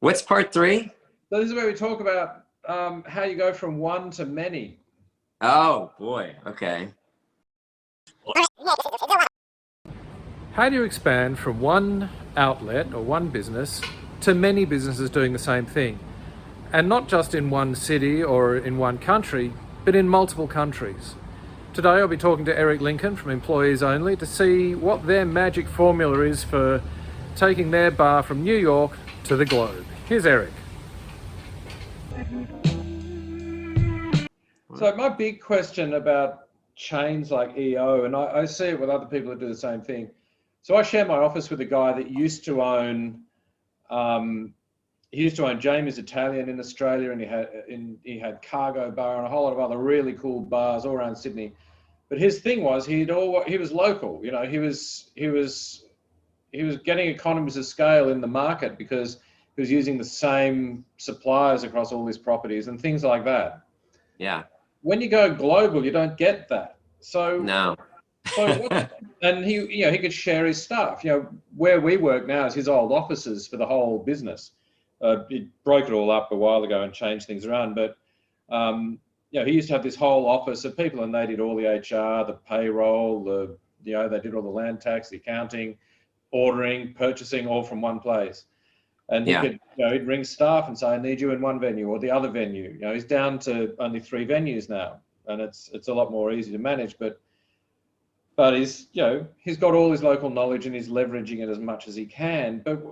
What's part three? So this is where we talk about how you go from one to many. Oh boy. Okay. How do you expand from one outlet or one business to many businesses doing the same thing? And not just in one city or in one country, but in multiple countries. Today I'll be talking to Eric Lincoln from Employees Only to see what their magic formula is for taking their bar from New York to the globe. Here's Eric. So my big question about chains like EO, and I see it with other people that do the same thing. So I share my office with a guy that used to own, Jamie's Italian in Australia, and he had Cargo Bar and a whole lot of other really cool bars all around Sydney. But his thing was he was local. You know, he was getting economies of scale in the market because he was using the same suppliers across all his properties and things like that. Yeah. When you go global, you don't get that. So No. and he could share his stuff. You know, where we work now is his old offices for the whole business. He broke it all up a while ago and changed things around. But he used to have this whole office of people, and they did all the HR, the payroll, they did all the land tax, the accounting, ordering, purchasing, all from one place. And he could, he'd ring staff and say, "I need you in one venue or the other venue." You know, he's down to only 3 venues now, and it's a lot more easy to manage. But he's got all his local knowledge and he's leveraging it as much as he can. But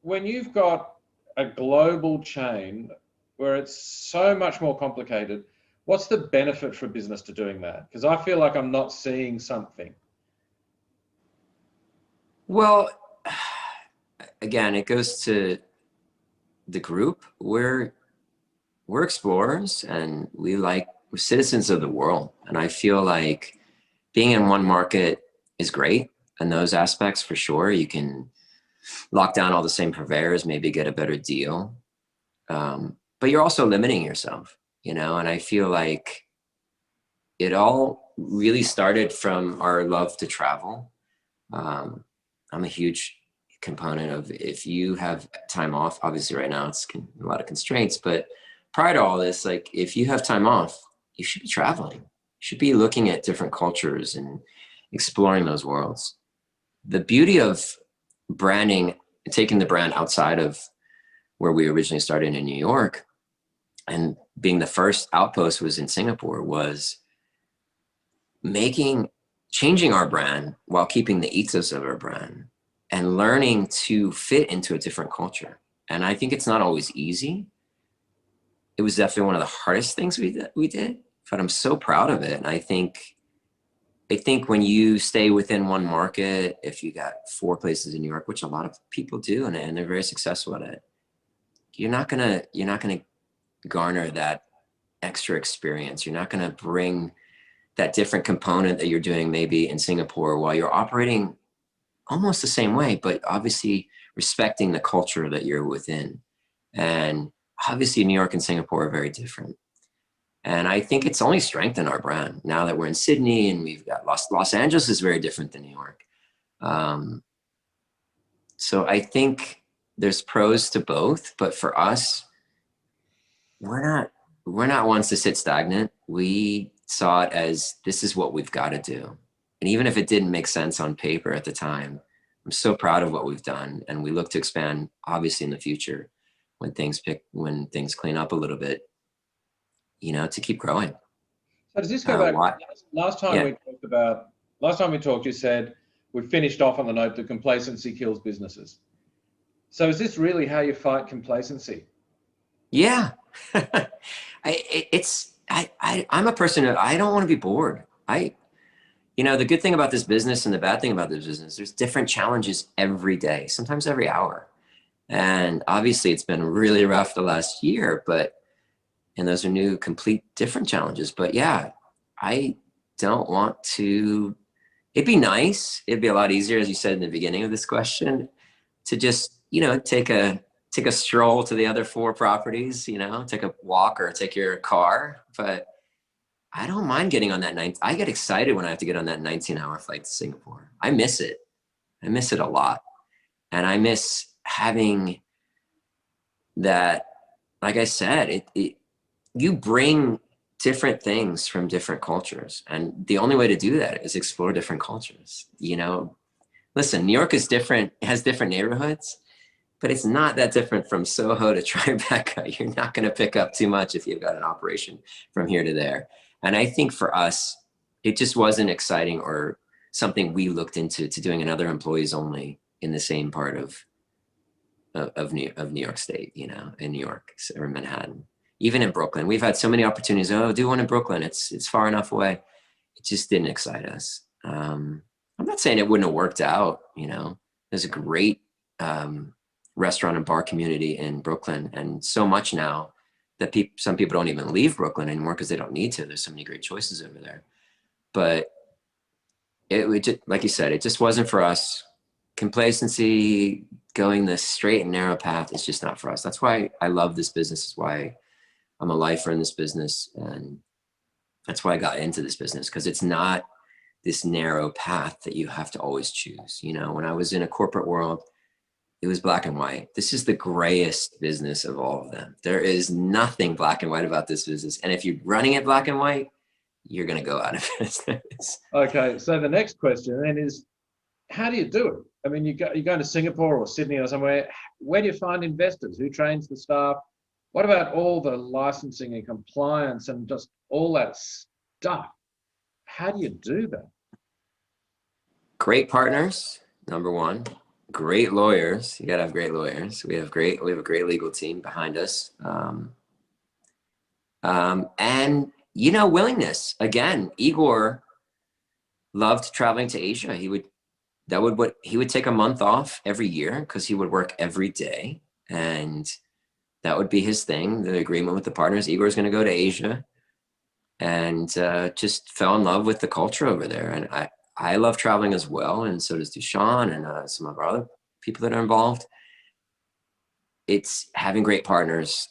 when you've got a global chain where it's so much more complicated, what's the benefit for a business to doing that? Because I feel like I'm not seeing something. Well, again, it goes to the group. We're explorers, and we're citizens of the world. And I feel like being in one market is great, and those aspects for sure. You can lock down all the same purveyors, maybe get a better deal. But you're also limiting yourself, and I feel like it all really started from our love to travel. I'm a huge component of, if you have time off, obviously right now it's a lot of constraints, but prior to all this, like, if you have time off, you should be traveling. You should be looking at different cultures and exploring those worlds. The beauty of branding, taking the brand outside of where we originally started in New York, and being the first outpost was in Singapore, was changing our brand while keeping the ethos of our brand and learning to fit into a different culture. And I think it's not always easy. It was definitely one of the hardest things we did, but I'm so proud of it. And I think when you stay within one market, if you got 4 places in New York, which a lot of people do, and they're very successful at it, you're not gonna garner that extra experience. You're not gonna bring that different component that you're doing maybe in Singapore while you're operating almost the same way, but obviously respecting the culture that you're within. And obviously New York and Singapore are very different. And I think it's only strengthened our brand now that we're in Sydney, and we've got Los Angeles is very different than New York. So I think there's pros to both, but for us, we're not ones to sit stagnant. We saw it as, this is what we've got to do. And even if it didn't make sense on paper at the time, I'm so proud of what we've done. And we look to expand, obviously, in the future when things clean up a little bit, to keep growing. So does this go back? Last time we talked, you said we finished off on the note that complacency kills businesses. So is this really how you fight complacency? Yeah. I'm a person that I don't want to be bored. The good thing about this business and the bad thing about this business, there's different challenges every day, sometimes every hour. And obviously it's been really rough the last year, and those are complete different challenges. But yeah, I don't want to, it'd be nice. It'd be a lot easier, as you said in the beginning of this question, to just, take a stroll to the other 4 properties, take a walk or take your car. But I don't mind getting on that I get excited when I have to get on that 19-hour flight to Singapore. I miss it. I miss it a lot. And I miss having that, like I said, you bring different things from different cultures. And the only way to do that is explore different cultures. You know, listen, New York is different, it has different neighborhoods, but it's not that different from Soho to Tribeca. You're not going to pick up too much if you've got an operation from here to there. And I think for us, it just wasn't exciting or something we looked into to doing another employees only in the same part of New York State, you know, in New York or Manhattan. Even in Brooklyn, we've had so many opportunities. Oh, do one in Brooklyn. It's far enough away. It just didn't excite us. I'm not saying it wouldn't have worked out. You know, there's a great restaurant and bar community in Brooklyn, and so much now that some people don't even leave Brooklyn anymore because they don't need to. There's so many great choices over there. But it just, like you said, it just wasn't for us. Complacency, going the straight and narrow path is just not for us. That's why I love this business. It's why I'm a lifer in this business. And that's why I got into this business, because it's not this narrow path that you have to always choose. You know, when I was in a corporate world, it was black and white. This is the grayest business of all of them. There is nothing black and white about this business. And if you're running it black and white, you're going to go out of business. Okay, so the next question then is, how do you do it? I mean, you're going to Singapore or Sydney or somewhere. Where do you find investors? Who trains the staff? What about all the licensing and compliance and just all that stuff? How do you do that? Great partners, number one. Great lawyers. You got to have great lawyers. We have a great legal team behind us. And you know, willingness. Again, Igor loved traveling to Asia. He would take a month off every year because he would work every day, and that would be his thing. The agreement with the partners, Igor's going to go to Asia, and just fell in love with the culture over there. And I love traveling as well, and so does Dushan and some of our other people that are involved. It's having great partners.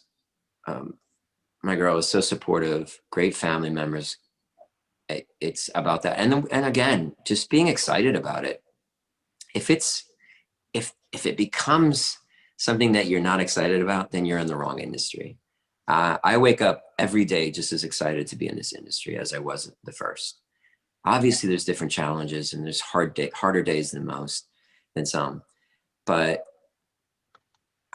My girl is so supportive, great family members. It's about that. And again, just being excited about it. If it becomes something that you're not excited about, then you're in the wrong industry. I wake up every day just as excited to be in this industry as I was the first. Obviously, there's different challenges and there's harder days than some, but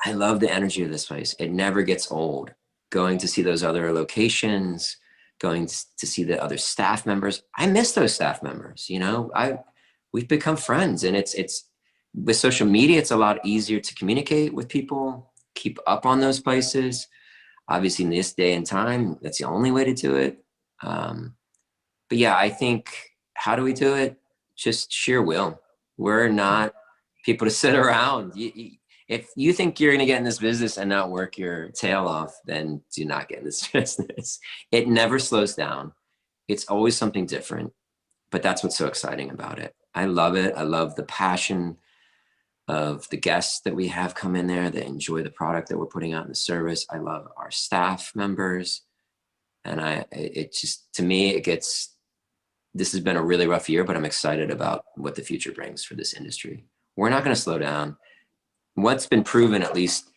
I love the energy of this place. It never gets old. Going to see those other locations, going to see the other staff members. I miss those staff members. You know, we've become friends, and it's with social media, it's a lot easier to communicate with people, keep up on those places. Obviously, in this day and time, that's the only way to do it. But yeah, I think, how do we do it? Just sheer will. We're not people to sit around. If you think you're going to get in this business and not work your tail off, then do not get in this business. It never slows down. It's always something different, but that's what's so exciting about it. I love it. I love the passion of the guests that we have come in there that enjoy the product that we're putting out in the service. I love our staff members. And it just, to me, this has been a really rough year, but I'm excited about what the future brings for this industry. We're not going to slow down. What's been proven, at least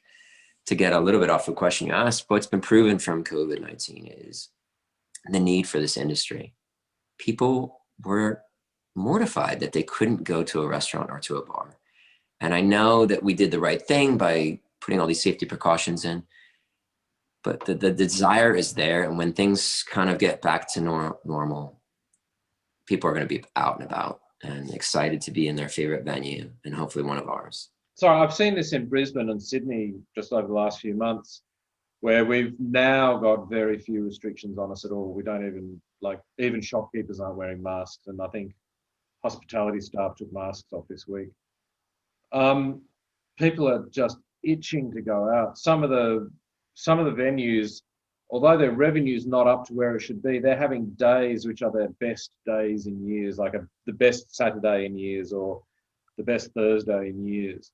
to get a little bit off the question you asked, what's been proven from COVID-19 is the need for this industry. People were mortified that they couldn't go to a restaurant or to a bar. And I know that we did the right thing by putting all these safety precautions in, but the desire is there. And when things kind of get back to normal, people are going to be out and about and excited to be in their favorite venue, and hopefully one of ours. So I've seen this in Brisbane and Sydney just over the last few months, where we've now got very few restrictions on us at all. We don't even shopkeepers aren't wearing masks, and I think hospitality staff took masks off this week. People are just itching to go out. Some of the venues, although their revenue's not up to where it should be, they're having days which are their best days in years, like the best Saturday in years or the best Thursday in years.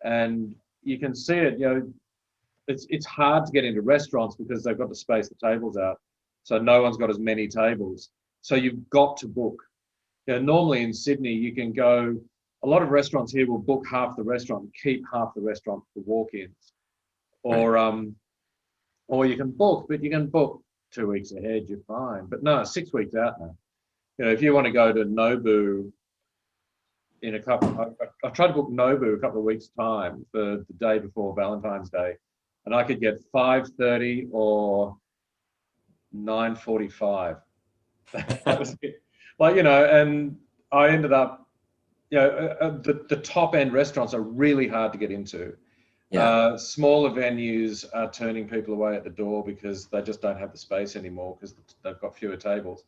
And you can see it, you know, it's hard to get into restaurants because they've got to space the tables out. So no one's got as many tables. So you've got to book. You know, normally in Sydney, you can go, a lot of restaurants here will book half the restaurant and keep half the restaurant for walk-ins. or you can book, but you can book 2 weeks ahead, you're fine. But no, 6 weeks out now. You know, if you want to go to Nobu in a couple, I tried to book Nobu a couple of weeks' time for the day before Valentine's Day, and I could get 5:30 or 9:45. That was it. Like, you know, and I ended up, you know, the top end restaurants are really hard to get into. Yeah. Smaller venues are turning people away at the door because they just don't have the space anymore because they've got fewer tables.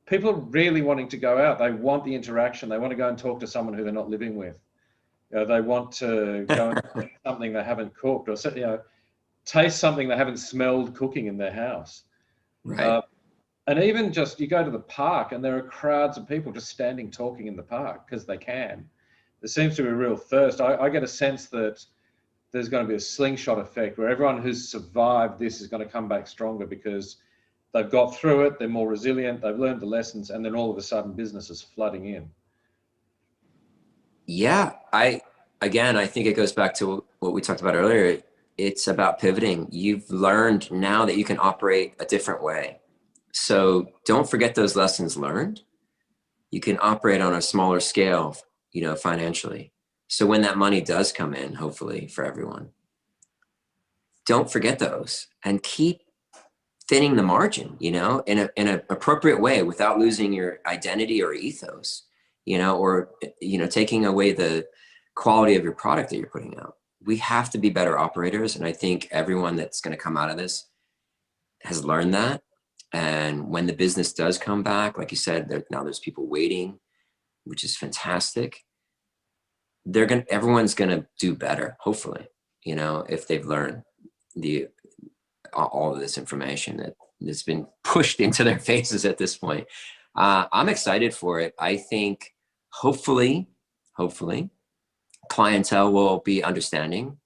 People are really wanting to go out. They want the interaction. They want to go and talk to someone who they're not living with. You know, they want to go and eat something they haven't cooked, or, you know, taste something they haven't smelled cooking in their house. Right. And even just, you go to the park and there are crowds of people just standing talking in the park because they can. There seems to be a real thirst. I get a sense that there's going to be a slingshot effect where everyone who's survived this is going to come back stronger because they've got through it, they're more resilient, they've learned the lessons, and then all of a sudden business is flooding in. Yeah, I think it goes back to what we talked about earlier. It's about pivoting. You've learned now that you can operate a different way. So don't forget those lessons learned. You can operate on a smaller scale, you know, financially. So when that money does come in, hopefully for everyone, don't forget those and keep thinning the margin, you know, in an appropriate way without losing your identity or ethos, you know, or, you know, taking away the quality of your product that you're putting out. We have to be better operators. And I think everyone that's going to come out of this has learned that. And when the business does come back, like you said, now there's people waiting, which is fantastic. Everyone's gonna do better, hopefully, you know, if they've learned all of this information that's been pushed into their faces at this point. I'm excited for it. I think hopefully, clientele will be understanding,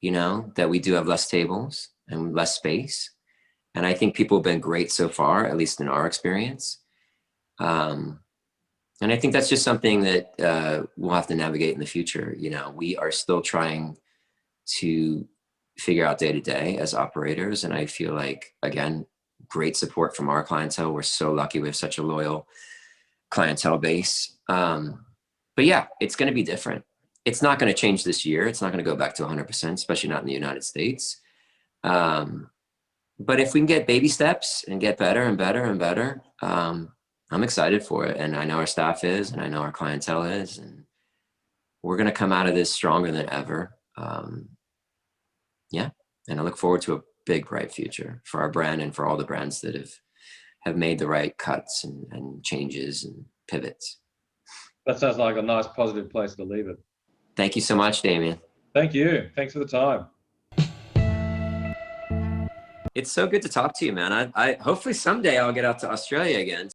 you know, that we do have less tables and less space. And I think people have been great so far, at least in our experience. And I think that's just something that we'll have to navigate in the future. You know, we are still trying to figure out day to day as operators. And I feel like, again, great support from our clientele. We're so lucky we have such a loyal clientele base. But yeah, it's going to be different. It's not going to change this year. It's not going to go back to 100%, especially not in the United States. But if we can get baby steps and get better and better and better, I'm excited for it. And I know our staff is, and I know our clientele is, and we're going to come out of this stronger than ever. Yeah. And I look forward to a big, bright future for our brand and for all the brands that have made the right cuts and changes and pivots. That sounds like a nice, positive place to leave it. Thank you so much, Damien. Thank you. Thanks for the time. It's so good to talk to you, man. I hopefully someday I'll get out to Australia again.